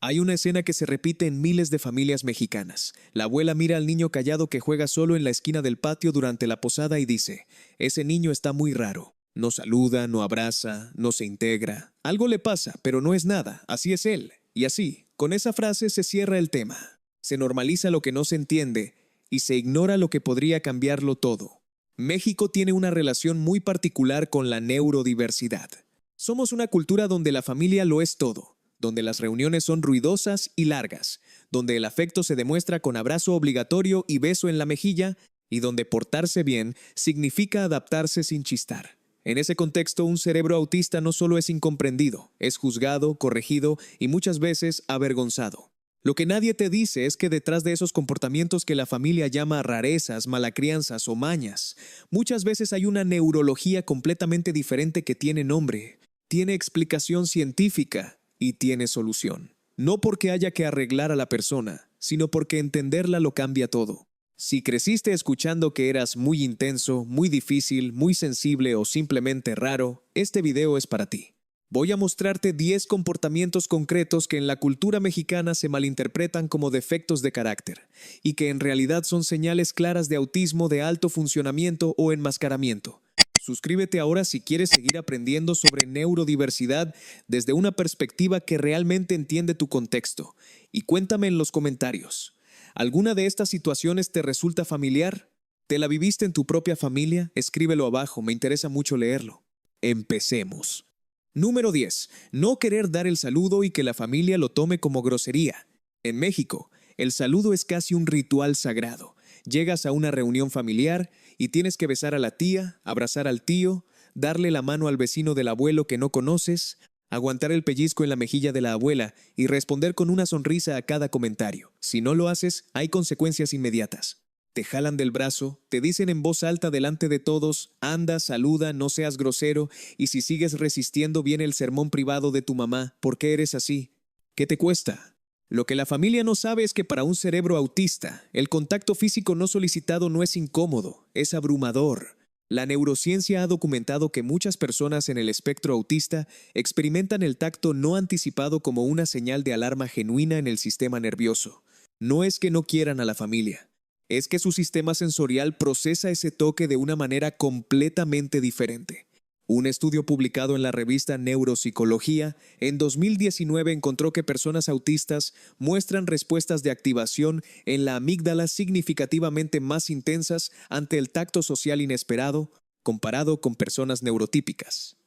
Hay una escena que se repite en miles de familias mexicanas. La abuela mira al niño callado que juega solo en la esquina del patio durante la posada y dice: ese niño está muy raro. No saluda, no abraza, no se integra. Algo le pasa, pero no es nada. Así es él. Y así, con esa frase se cierra el tema. Se normaliza lo que no se entiende y se ignora lo que podría cambiarlo todo. México tiene una relación muy particular con la neurodiversidad. Somos una cultura donde la familia lo es todo, donde las reuniones son ruidosas y largas, donde el afecto se demuestra con abrazo obligatorio y beso en la mejilla, y donde portarse bien significa adaptarse sin chistar. En ese contexto, un cerebro autista no solo es incomprendido, es juzgado, corregido y muchas veces avergonzado. Lo que nadie te dice es que detrás de esos comportamientos que la familia llama rarezas, malacrianzas o mañas, muchas veces hay una neurología completamente diferente que tiene nombre, tiene explicación científica y tiene solución. No porque haya que arreglar a la persona, sino porque entenderla lo cambia todo. Si creciste escuchando que eras muy intenso, muy difícil, muy sensible o simplemente raro, este video es para ti. Voy a mostrarte 10 comportamientos concretos que en la cultura mexicana se malinterpretan como defectos de carácter y que en realidad son señales claras de autismo de alto funcionamiento o enmascaramiento. Suscríbete ahora si quieres seguir aprendiendo sobre neurodiversidad desde una perspectiva que realmente entiende tu contexto. Y cuéntame en los comentarios, ¿alguna de estas situaciones te resulta familiar? ¿Te la viviste en tu propia familia? Escríbelo abajo, me interesa mucho leerlo. Empecemos. Número 10. No querer dar el saludo y que la familia lo tome como grosería. En México, el saludo es casi un ritual sagrado. Llegas a una reunión familiar y tienes que besar a la tía, abrazar al tío, darle la mano al vecino del abuelo que no conoces, aguantar el pellizco en la mejilla de la abuela y responder con una sonrisa a cada comentario. Si no lo haces, hay consecuencias inmediatas. Te jalan del brazo, te dicen en voz alta delante de todos: anda, saluda, no seas grosero, y si sigues resistiendo viene el sermón privado de tu mamá: ¿por qué eres así? ¿Qué te cuesta? Lo que la familia no sabe es que para un cerebro autista, el contacto físico no solicitado no es incómodo, es abrumador. La neurociencia ha documentado que muchas personas en el espectro autista experimentan el tacto no anticipado como una señal de alarma genuina en el sistema nervioso. No es que no quieran a la familia, es que su sistema sensorial procesa ese toque de una manera completamente diferente. Un estudio publicado en la revista Neuropsicología en 2019 encontró que personas autistas muestran respuestas de activación en la amígdala significativamente más intensas ante el tacto social inesperado comparado con personas neurotípicas.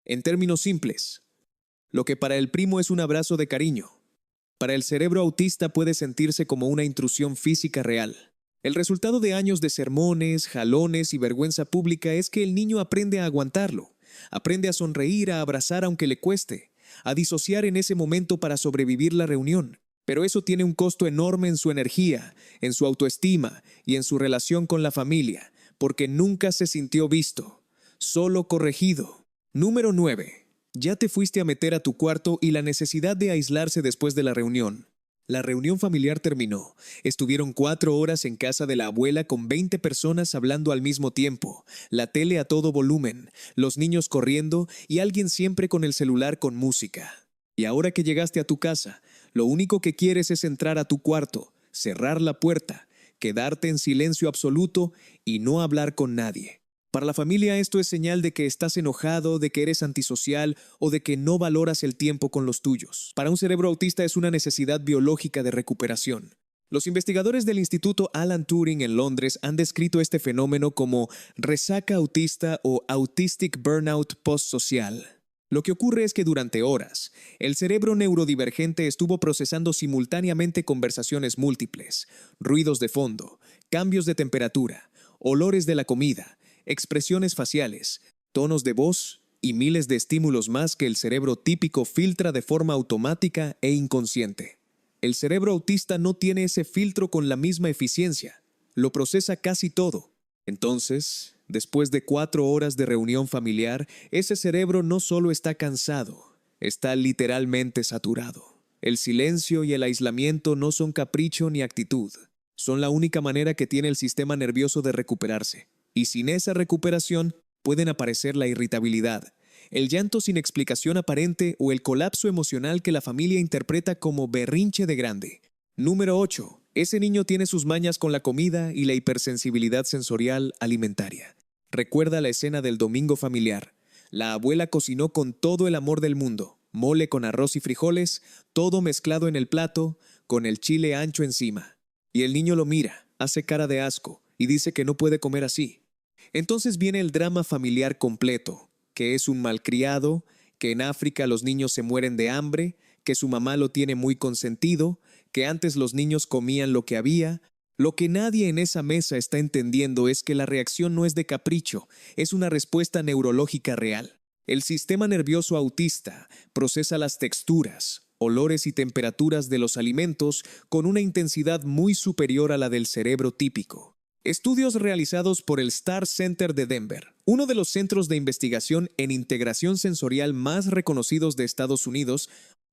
En términos simples, lo que para el primo es un abrazo de cariño, para el cerebro autista puede sentirse como una intrusión física real. El resultado de años de sermones, jalones y vergüenza pública es que el niño aprende a aguantarlo, aprende a sonreír, a abrazar aunque le cueste, a disociar en ese momento para sobrevivir la reunión. Pero eso tiene un costo enorme en su energía, en su autoestima y en su relación con la familia, porque nunca se sintió visto, solo corregido. Número 9. Ya te fuiste a meter a tu cuarto y la necesidad de aislarse después de la reunión. La reunión familiar terminó. Estuvieron 4 horas en casa de la abuela con 20 personas hablando al mismo tiempo, la tele a todo volumen, los niños corriendo y alguien siempre con el celular con música. Y ahora que llegaste a tu casa, lo único que quieres es entrar a tu cuarto, cerrar la puerta, quedarte en silencio absoluto y no hablar con nadie. Para la familia esto es señal de que estás enojado, de que eres antisocial o de que no valoras el tiempo con los tuyos. Para un cerebro autista es una necesidad biológica de recuperación. Los investigadores del Instituto Alan Turing en Londres han descrito este fenómeno como resaca autista o autistic burnout postsocial. Lo que ocurre es que durante horas, el cerebro neurodivergente estuvo procesando simultáneamente conversaciones múltiples, ruidos de fondo, cambios de temperatura, olores de la comida, expresiones faciales, tonos de voz y miles de estímulos más que el cerebro típico filtra de forma automática e inconsciente. El cerebro autista no tiene ese filtro con la misma eficiencia, lo procesa casi todo. Entonces, después de 4 horas de reunión familiar, ese cerebro no solo está cansado, está literalmente saturado. El silencio y el aislamiento no son capricho ni actitud, son la única manera que tiene el sistema nervioso de recuperarse. Y sin esa recuperación pueden aparecer la irritabilidad, el llanto sin explicación aparente o el colapso emocional que la familia interpreta como berrinche de grande. Número 8. Ese niño tiene sus mañas con la comida y la hipersensibilidad sensorial alimentaria. Recuerda la escena del domingo familiar. La abuela cocinó con todo el amor del mundo, mole con arroz y frijoles, todo mezclado en el plato, con el chile ancho encima. Y el niño lo mira, hace cara de asco y dice que no puede comer así. Entonces viene el drama familiar completo, que es un malcriado, que en África los niños se mueren de hambre, que su mamá lo tiene muy consentido, que antes los niños comían lo que había. Lo que nadie en esa mesa está entendiendo es que la reacción no es de capricho, es una respuesta neurológica real. El sistema nervioso autista procesa las texturas, olores y temperaturas de los alimentos con una intensidad muy superior a la del cerebro típico. Estudios realizados por el Star Center de Denver, uno de los centros de investigación en integración sensorial más reconocidos de Estados Unidos,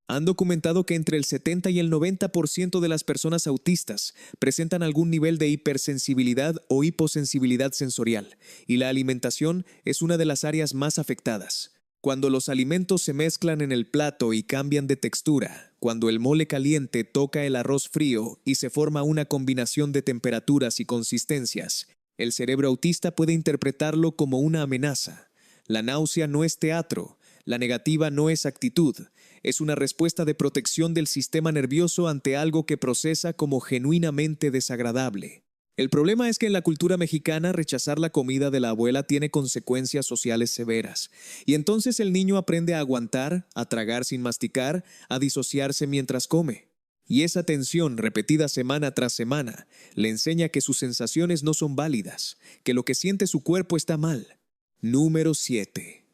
han documentado que entre el 70 y el 90% de las personas autistas presentan algún nivel de hipersensibilidad o hiposensibilidad sensorial, y la alimentación es una de las áreas más afectadas. Cuando los alimentos se mezclan en el plato y cambian de textura, cuando el mole caliente toca el arroz frío y se forma una combinación de temperaturas y consistencias, el cerebro autista puede interpretarlo como una amenaza. La náusea no es teatro, la negativa no es actitud, es una respuesta de protección del sistema nervioso ante algo que procesa como genuinamente desagradable. El problema es que en la cultura mexicana rechazar la comida de la abuela tiene consecuencias sociales severas, y entonces el niño aprende a aguantar, a tragar sin masticar, a disociarse mientras come. Y esa tensión, repetida semana tras semana, le enseña que sus sensaciones no son válidas, que lo que siente su cuerpo está mal. Número 7.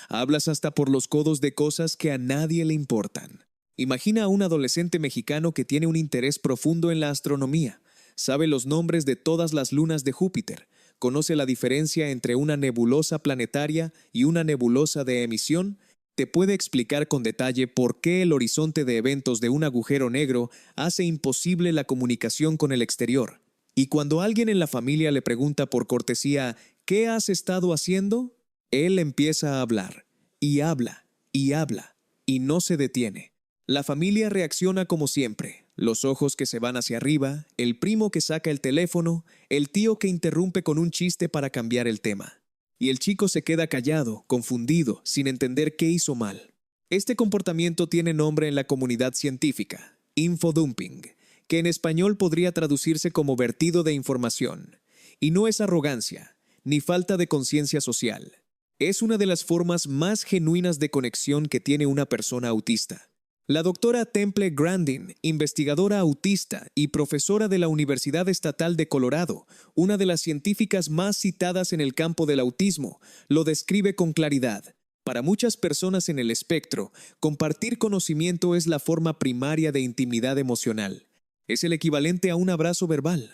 Hablas hasta por los codos de cosas que a nadie le importan. Imagina a un adolescente mexicano que tiene un interés profundo en la astronomía. Sabe los nombres de todas las lunas de Júpiter, conoce la diferencia entre una nebulosa planetaria y una nebulosa de emisión, te puede explicar con detalle por qué el horizonte de eventos de un agujero negro hace imposible la comunicación con el exterior. Y cuando alguien en la familia le pregunta por cortesía, ¿qué has estado haciendo?, él empieza a hablar, y habla, y habla, y no se detiene. La familia reacciona como siempre. Los ojos que se van hacia arriba, el primo que saca el teléfono, el tío que interrumpe con un chiste para cambiar el tema. Y el chico se queda callado, confundido, sin entender qué hizo mal. Este comportamiento tiene nombre en la comunidad científica, infodumping, que en español podría traducirse como vertido de información. Y no es arrogancia, ni falta de conciencia social. Es una de las formas más genuinas de conexión que tiene una persona autista. La doctora Temple Grandin, investigadora autista y profesora de la Universidad Estatal de Colorado, una de las científicas más citadas en el campo del autismo, lo describe con claridad. Para muchas personas en el espectro, compartir conocimiento es la forma primaria de intimidad emocional. Es el equivalente a un abrazo verbal.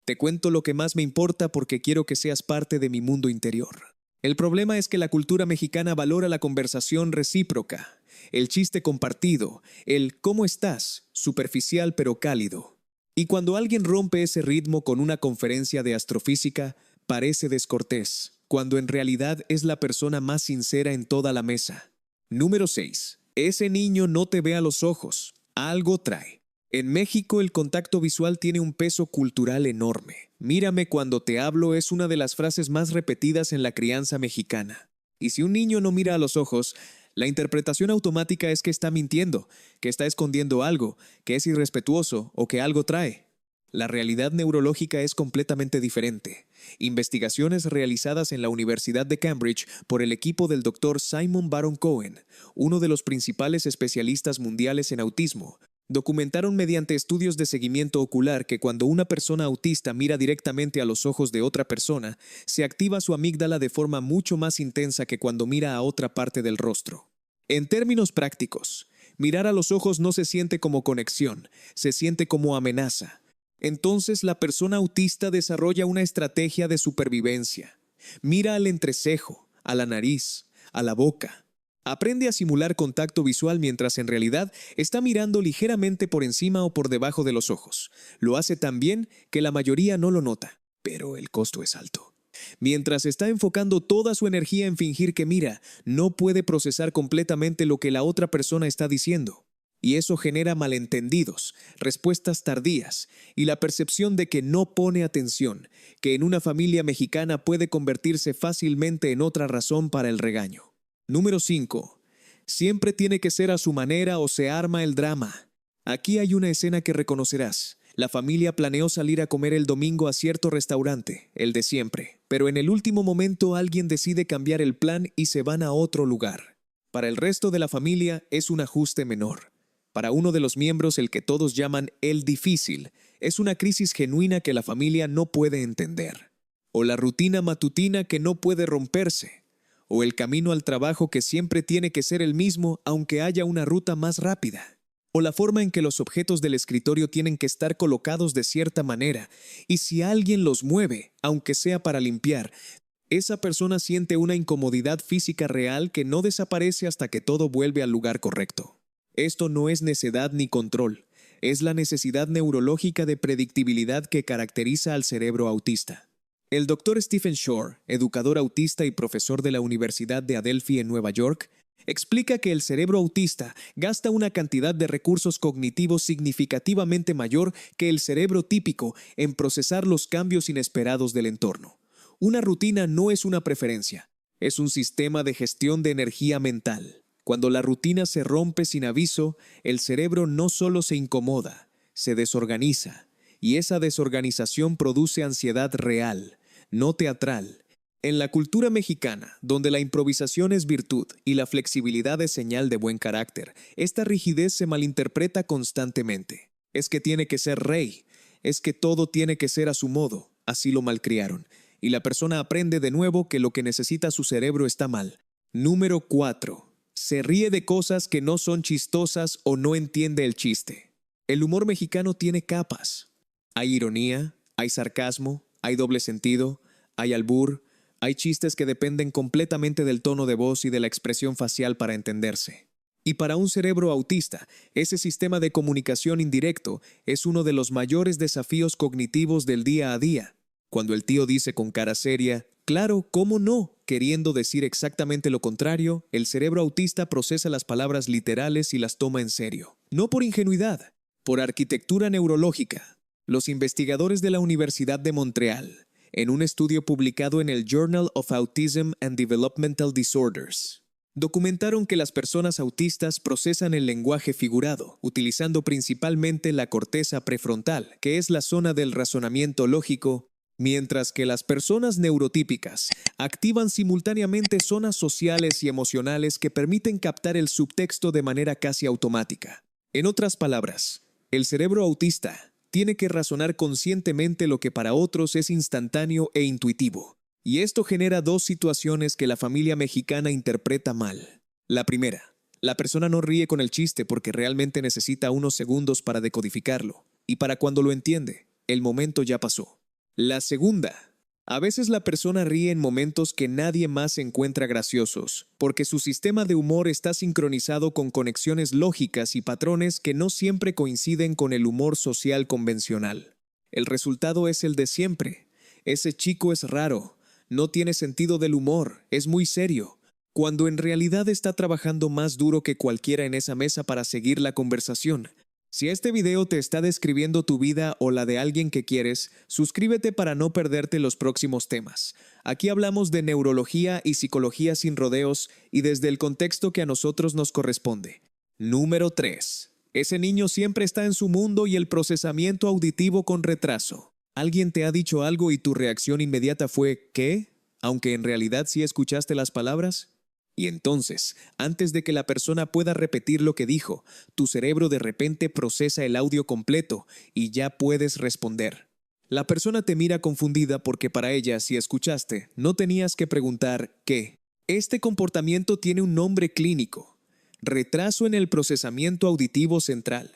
Te cuento lo que más me importa porque quiero que seas parte de mi mundo interior. El problema es que la cultura mexicana valora la conversación recíproca, el chiste compartido, el ¿cómo estás?, superficial pero cálido. Y cuando alguien rompe ese ritmo con una conferencia de astrofísica, parece descortés, cuando en realidad es la persona más sincera en toda la mesa. Número 6. Ese niño no te ve a los ojos, algo trae. En México el contacto visual tiene un peso cultural enorme. Mírame cuando te hablo es una de las frases más repetidas en la crianza mexicana. Y si un niño no mira a los ojos, la interpretación automática es que está mintiendo, que está escondiendo algo, que es irrespetuoso o que algo trae. La realidad neurológica es completamente diferente. Investigaciones realizadas en la Universidad de Cambridge por el equipo del Dr. Simon Baron Cohen, uno de los principales especialistas mundiales en autismo, documentaron mediante estudios de seguimiento ocular que cuando una persona autista mira directamente a los ojos de otra persona, se activa su amígdala de forma mucho más intensa que cuando mira a otra parte del rostro. En términos prácticos, mirar a los ojos no se siente como conexión, se siente como amenaza. Entonces la persona autista desarrolla una estrategia de supervivencia. Mira al entrecejo, a la nariz, a la boca. Aprende a simular contacto visual mientras en realidad está mirando ligeramente por encima o por debajo de los ojos. Lo hace tan bien que la mayoría no lo nota, pero el costo es alto. Mientras está enfocando toda su energía en fingir que mira, no puede procesar completamente lo que la otra persona está diciendo. Y eso genera malentendidos, respuestas tardías y la percepción de que no pone atención, que en una familia mexicana puede convertirse fácilmente en otra razón para el regaño. Número 5. Siempre tiene que ser a su manera o se arma el drama. Aquí hay una escena que reconocerás. La familia planeó salir a comer el domingo a cierto restaurante, el de siempre, pero en el último momento alguien decide cambiar el plan y se van a otro lugar. Para el resto de la familia es un ajuste menor. Para uno de los miembros, el que todos llaman el difícil, es una crisis genuina que la familia no puede entender. O la rutina matutina que no puede romperse. O el camino al trabajo que siempre tiene que ser el mismo aunque haya una ruta más rápida. O la forma en que los objetos del escritorio tienen que estar colocados de cierta manera, y si alguien los mueve, aunque sea para limpiar, esa persona siente una incomodidad física real que no desaparece hasta que todo vuelve al lugar correcto. Esto no es necedad ni control, es la necesidad neurológica de predictibilidad que caracteriza al cerebro autista. El Dr. Stephen Shore, educador autista y profesor de la Universidad de Adelphi en Nueva York, explica que el cerebro autista gasta una cantidad de recursos cognitivos significativamente mayor que el cerebro típico en procesar los cambios inesperados del entorno. Una rutina no es una preferencia, es un sistema de gestión de energía mental. Cuando la rutina se rompe sin aviso, el cerebro no solo se incomoda, se desorganiza, y esa desorganización produce ansiedad real, no teatral. En la cultura mexicana, donde la improvisación es virtud y la flexibilidad es señal de buen carácter, esta rigidez se malinterpreta constantemente. Es que tiene que ser rey, es que todo tiene que ser a su modo, así lo malcriaron, y la persona aprende de nuevo que lo que necesita su cerebro está mal. Número 4. Se ríe de cosas que no son chistosas o no entiende el chiste. El humor mexicano tiene capas. Hay ironía, hay sarcasmo, hay doble sentido, hay albur, hay chistes que dependen completamente del tono de voz y de la expresión facial para entenderse. Y para un cerebro autista, ese sistema de comunicación indirecto es uno de los mayores desafíos cognitivos del día a día. Cuando el tío dice con cara seria, claro, ¿cómo no? Queriendo decir exactamente lo contrario, el cerebro autista procesa las palabras literales y las toma en serio. No por ingenuidad, por arquitectura neurológica. Los investigadores de la Universidad de Montreal, en un estudio publicado en el Journal of Autism and Developmental Disorders, documentaron que las personas autistas procesan el lenguaje figurado, utilizando principalmente la corteza prefrontal, que es la zona del razonamiento lógico, mientras que las personas neurotípicas activan simultáneamente zonas sociales y emocionales que permiten captar el subtexto de manera casi automática. En otras palabras, el cerebro autista tiene que razonar conscientemente lo que para otros es instantáneo e intuitivo. Y esto genera dos situaciones que la familia mexicana interpreta mal. La primera, la persona no ríe con el chiste porque realmente necesita unos segundos para decodificarlo. Y para cuando lo entiende, el momento ya pasó. La segunda, a veces la persona ríe en momentos que nadie más encuentra graciosos, porque su sistema de humor está sincronizado con conexiones lógicas y patrones que no siempre coinciden con el humor social convencional. El resultado es el de siempre. Ese chico es raro, no tiene sentido del humor, es muy serio, cuando en realidad está trabajando más duro que cualquiera en esa mesa para seguir la conversación. Si este video te está describiendo tu vida o la de alguien que quieres, suscríbete para no perderte los próximos temas. Aquí hablamos de neurología y psicología sin rodeos y desde el contexto que a nosotros nos corresponde. Número 3. Ese niño siempre está en su mundo y el procesamiento auditivo con retraso. Alguien te ha dicho algo y tu reacción inmediata fue ¿qué? Aunque en realidad sí escuchaste las palabras. Y entonces, antes de que la persona pueda repetir lo que dijo, tu cerebro de repente procesa el audio completo y ya puedes responder. La persona te mira confundida porque para ella, si escuchaste, no tenías que preguntar ¿qué? Este comportamiento tiene un nombre clínico: retraso en el procesamiento auditivo central.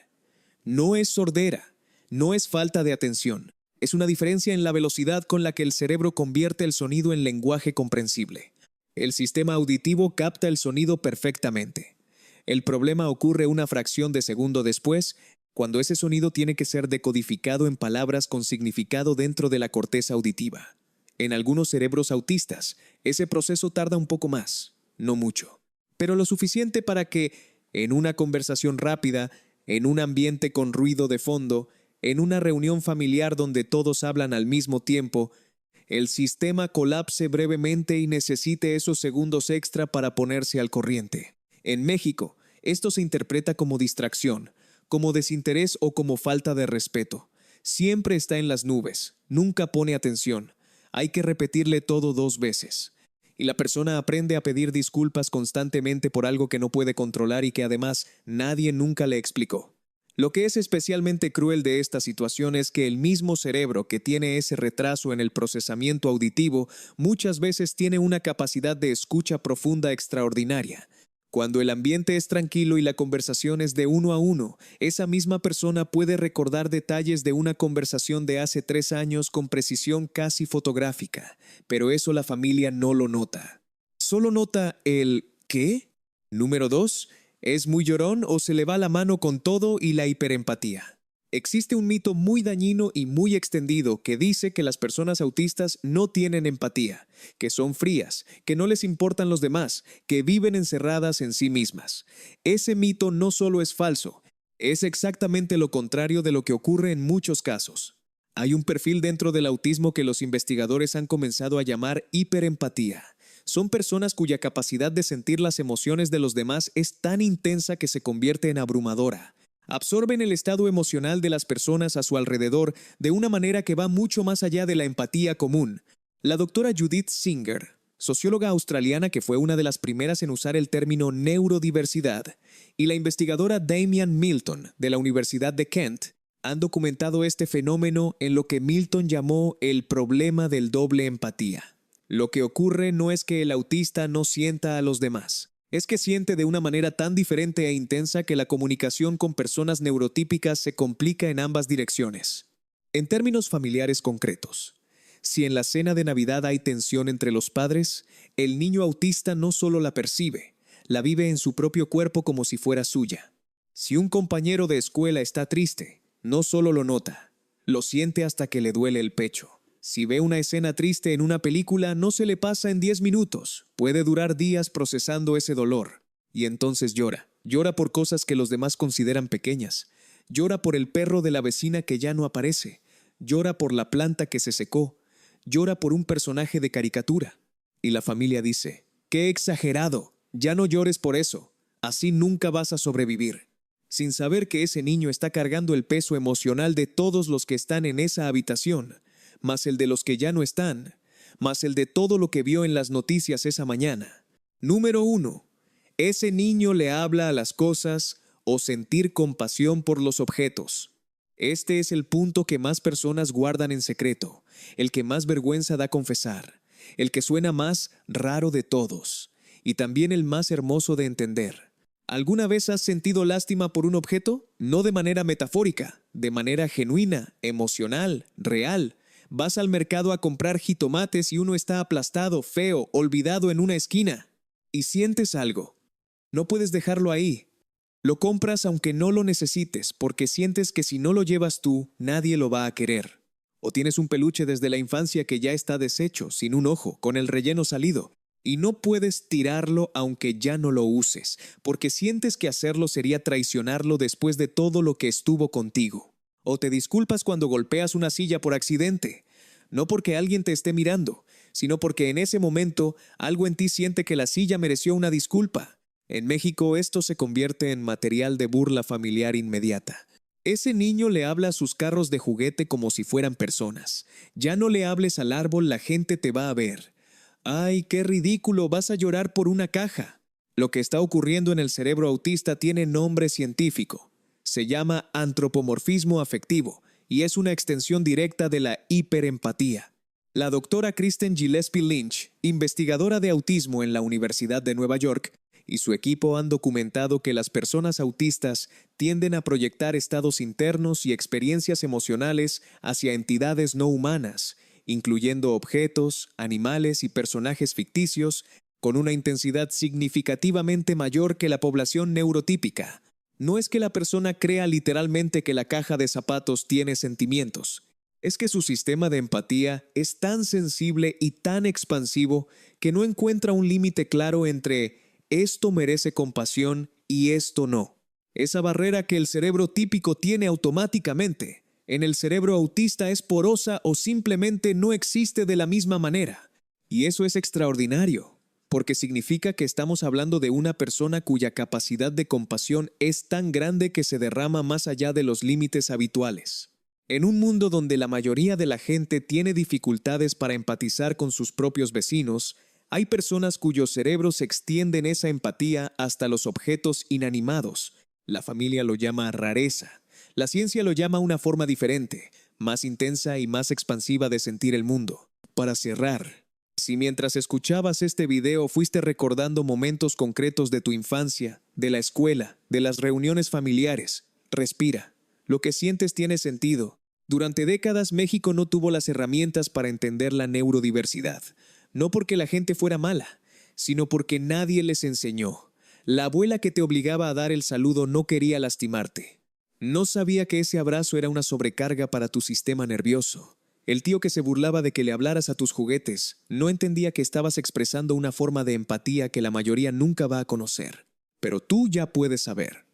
No es sordera, no es falta de atención. Es una diferencia en la velocidad con la que el cerebro convierte el sonido en lenguaje comprensible. El sistema auditivo capta el sonido perfectamente. El problema ocurre una fracción de segundo después, cuando ese sonido tiene que ser decodificado en palabras con significado dentro de la corteza auditiva. En algunos cerebros autistas, ese proceso tarda un poco más, no mucho, pero lo suficiente para que, en una conversación rápida, en un ambiente con ruido de fondo, en una reunión familiar donde todos hablan al mismo tiempo, el sistema colapse brevemente y necesite esos segundos extra para ponerse al corriente. En México, esto se interpreta como distracción, como desinterés o como falta de respeto. Siempre está en las nubes, nunca pone atención. Hay que repetirle todo 2 veces. Y la persona aprende a pedir disculpas constantemente por algo que no puede controlar y que además nadie nunca le explicó. Lo que es especialmente cruel de esta situación es que el mismo cerebro que tiene ese retraso en el procesamiento auditivo muchas veces tiene una capacidad de escucha profunda extraordinaria. Cuando el ambiente es tranquilo y la conversación es de uno a uno, esa misma persona puede recordar detalles de una conversación de hace 3 años con precisión casi fotográfica, pero eso la familia no lo nota. Solo nota el ¿qué? Número 2. ¿Es muy llorón o se le va la mano con todo y la hiperempatía? Existe un mito muy dañino y muy extendido que dice que las personas autistas no tienen empatía, que son frías, que no les importan los demás, que viven encerradas en sí mismas. Ese mito no solo es falso, es exactamente lo contrario de lo que ocurre en muchos casos. Hay un perfil dentro del autismo que los investigadores han comenzado a llamar hiperempatía. Son personas cuya capacidad de sentir las emociones de los demás es tan intensa que se convierte en abrumadora. Absorben el estado emocional de las personas a su alrededor de una manera que va mucho más allá de la empatía común. La doctora Judith Singer, socióloga australiana que fue una de las primeras en usar el término neurodiversidad, y la investigadora Damian Milton, de la Universidad de Kent, han documentado este fenómeno en lo que Milton llamó el problema del doble empatía. Lo que ocurre no es que el autista no sienta a los demás. Es que siente de una manera tan diferente e intensa que la comunicación con personas neurotípicas se complica en ambas direcciones. En términos familiares concretos, si en la cena de Navidad hay tensión entre los padres, el niño autista no solo la percibe, la vive en su propio cuerpo como si fuera suya. Si un compañero de escuela está triste, no solo lo nota, lo siente hasta que le duele el pecho. Si ve una escena triste en una película, no se le pasa en 10 minutos. Puede durar días procesando ese dolor. Y entonces llora. Llora por cosas que los demás consideran pequeñas. Llora por el perro de la vecina que ya no aparece. Llora por la planta que se secó. Llora por un personaje de caricatura. Y la familia dice, ¡qué exagerado! Ya no llores por eso. Así nunca vas a sobrevivir. Sin saber que ese niño está cargando el peso emocional de todos los que están en esa habitación, más el de los que ya no están, más el de todo lo que vio en las noticias esa mañana. Número 1. Ese niño le habla a las cosas o sentir compasión por los objetos. Este es el punto que más personas guardan en secreto, el que más vergüenza da confesar, el que suena más raro de todos, y también el más hermoso de entender. ¿Alguna vez has sentido lástima por un objeto? No de manera metafórica, de manera genuina, emocional, real. Vas al mercado a comprar jitomates y uno está aplastado, feo, olvidado en una esquina. Y sientes algo. No puedes dejarlo ahí. Lo compras aunque no lo necesites, porque sientes que si no lo llevas tú, nadie lo va a querer. O tienes un peluche desde la infancia que ya está deshecho, sin un ojo, con el relleno salido, y no puedes tirarlo aunque ya no lo uses, porque sientes que hacerlo sería traicionarlo después de todo lo que estuvo contigo. O te disculpas cuando golpeas una silla por accidente, no porque alguien te esté mirando, sino porque en ese momento algo en ti siente que la silla mereció una disculpa. En México esto se convierte en material de burla familiar inmediata. Ese niño le habla a sus carros de juguete como si fueran personas. Ya no le hables al árbol, la gente te va a ver. ¡Ay, qué ridículo! Vas a llorar por una caja. Lo que está ocurriendo en el cerebro autista tiene nombre científico. Se llama antropomorfismo afectivo y es una extensión directa de la hiperempatía. La doctora Kristen Gillespie Lynch, investigadora de autismo en la Universidad de Nueva York, y su equipo han documentado que las personas autistas tienden a proyectar estados internos y experiencias emocionales hacia entidades no humanas, incluyendo objetos, animales y personajes ficticios, con una intensidad significativamente mayor que la población neurotípica. No es que la persona crea literalmente que la caja de zapatos tiene sentimientos. es que su sistema de empatía es tan sensible y tan expansivo que no encuentra un límite claro entre esto merece compasión y esto no. Esa barrera que el cerebro típico tiene automáticamente, en el cerebro autista es porosa o simplemente no existe de la misma manera. Y eso es extraordinario, porque significa que estamos hablando de una persona cuya capacidad de compasión es tan grande que se derrama más allá de los límites habituales. En un mundo donde la mayoría de la gente tiene dificultades para empatizar con sus propios vecinos, hay personas cuyos cerebros extienden esa empatía hasta los objetos inanimados. La familia lo llama rareza. La ciencia lo llama una forma diferente, más intensa y más expansiva de sentir el mundo. Para cerrar, si mientras escuchabas este video fuiste recordando momentos concretos de tu infancia, de la escuela, de las reuniones familiares, respira. Lo que sientes tiene sentido. Durante décadas México no tuvo las herramientas para entender la neurodiversidad. No porque la gente fuera mala, sino porque nadie les enseñó. La abuela que te obligaba a dar el saludo no quería lastimarte. No sabía que ese abrazo era una sobrecarga para tu sistema nervioso. El tío que se burlaba de que le hablaras a tus juguetes no entendía que estabas expresando una forma de empatía que la mayoría nunca va a conocer. Pero tú ya puedes saber.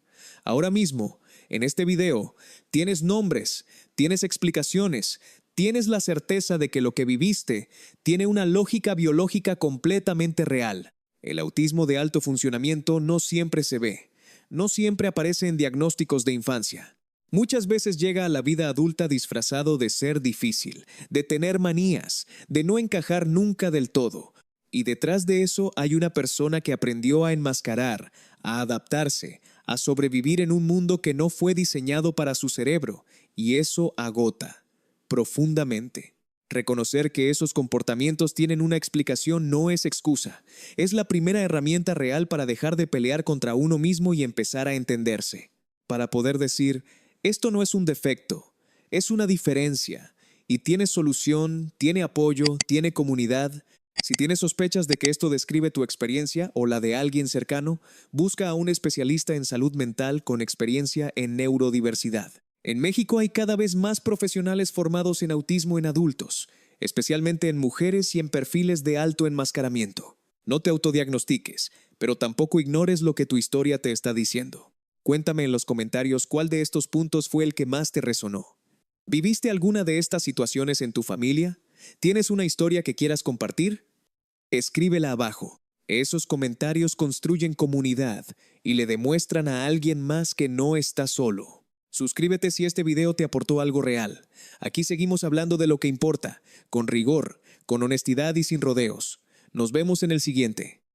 Ahora mismo, en este video, tienes nombres, tienes explicaciones, tienes la certeza de que lo que viviste tiene una lógica biológica completamente real. El autismo de alto funcionamiento no siempre se ve, no siempre aparece en diagnósticos de infancia. Muchas veces llega a la vida adulta disfrazado de ser difícil, de tener manías, de no encajar nunca del todo. Y detrás de eso hay una persona que aprendió a enmascarar, a adaptarse, a sobrevivir en un mundo que no fue diseñado para su cerebro, y eso agota, profundamente. Reconocer que esos comportamientos tienen una explicación no es excusa, es la primera herramienta real para dejar de pelear contra uno mismo y empezar a entenderse. Para poder decir, esto no es un defecto, es una diferencia, y tiene solución, tiene apoyo, tiene comunidad. Si tienes sospechas de que esto describe tu experiencia o la de alguien cercano, busca a un especialista en salud mental con experiencia en neurodiversidad. En México hay cada vez más profesionales formados en autismo en adultos, especialmente en mujeres y en perfiles de alto enmascaramiento. No te autodiagnostiques, pero tampoco ignores lo que tu historia te está diciendo. Cuéntame en los comentarios cuál de estos puntos fue el que más te resonó. ¿Viviste alguna de estas situaciones en tu familia? ¿Tienes una historia que quieras compartir? Escríbela abajo. Esos comentarios construyen comunidad y le demuestran a alguien más que no está solo. Suscríbete si este video te aportó algo real. Aquí seguimos hablando de lo que importa, con rigor, con honestidad y sin rodeos. Nos vemos en el siguiente.